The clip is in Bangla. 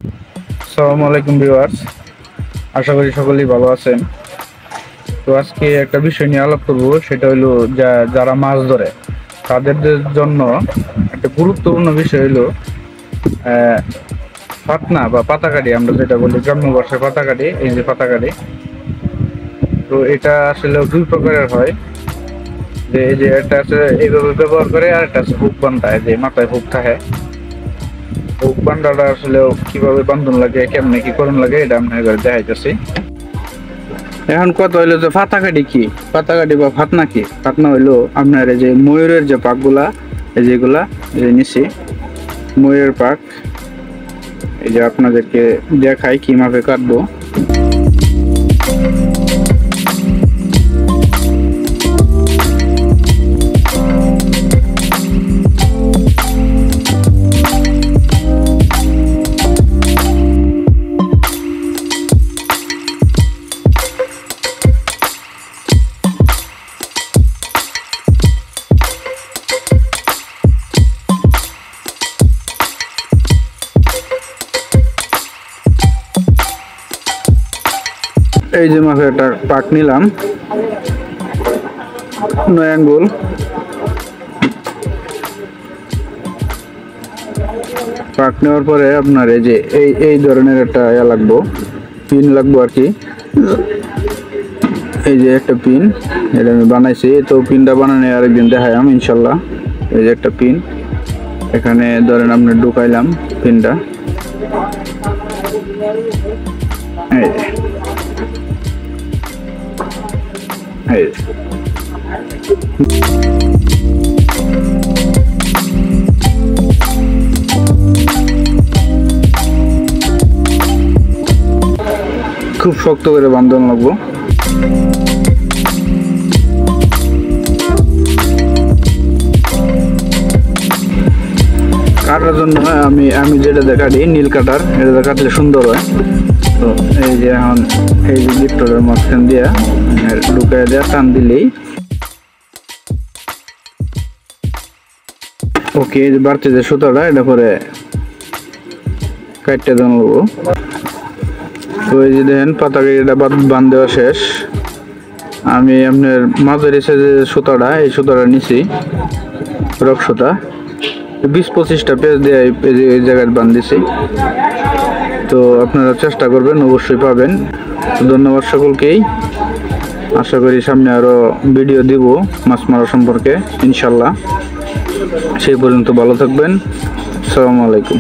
আসসালামু আলাইকুম ভিউয়ার্স, আশা করি সকলেই ভালো আছেন। তো আজকে একটা বিষয় নিয়ে আলাপ করব, সেটা হলো যারা মাছ ধরে তাদের জন্য একটা গুরুত্বপূর্ণ বিষয় হলো ফাতনা বা পাতাকাঠি। আমরা যেটা বলি গ্রাম্য ভাষায় পাতাকাঠি, এই যে পাতাকাঠি, তো এটা আসলে দুই প্রকারের হয়। যে এই যে একটা আছে এইভাবে ব্যবহার করে, আর একটা আছে হুক বান্ধা, যে মাথায় হুক থাকে। হুক বান্ধাটা আসলে কিভাবে বান্ধন লাগে, কেমনে কি করণ লাগে, এটা আমি দেখাইতেছি। এখন কথা হইলো যে পাতাকাঠি কি, পাতাকাঠি বা ফাতনা কি। ফাতনা হইলো আপনার এই যে ময়ূরের যে পাকগুলা, এই যেগুলা এই যে নিচে ময়ূরের পাক, এই যে আপনাদেরকে দেখাই কিভাবে কাটবো। এই যে মাঝে একটা পাক নিলাম 9 আঙ্গুল। পাক নেওয়ার পরে আপনার এই যে এই ধরনের একটা লাগবো, পিন লাগবো আর কি। এই যে একটা পিন, এটা আমি বানাইছি। তো পিনটা বানানো আরেকদিন দেখাই আমি ইনশাল্লাহ। এই যে একটা পিন, এখানে ধরেন আপনি ঢুকাইলাম পিনটা। এই যে খুব শক্ত করে বান্ধন লাগবো। কাটার জন্য আমি যেটা দেখাটি নীল কাটার, এটা কাটলে সুন্দর হয়। তো এই যে এখন এই যে লিফটের মাঝখান দিয়া ঢুকাই দেওয়া, টান দিলেই ওকে। এই যে বাড়তে যে সুতাটা, এটা পরে কাটতে দেওয়া লাগবো। তো এই যে দেখেন পাতাকাঠিটা বাঁধ দেওয়া শেষ। আমি আপনার মাঝের এসে যে সুতাটা, এই সুতাটা নিছি, রক সুতা 20-25টা পেজ দিয়ে এই জায়গায় বাঁধিছি। তো আপনারা চেষ্টা করবেন, অবশ্যই পাবেন। ধন্যবাদ সকলকেই। আশা করি সামনে আরো ভিডিও দিব মাছ মারা সম্পর্কে ইনশাল্লাহ। সেই পর্যন্ত ভালো থাকবেন। আসসালামু আলাইকুম।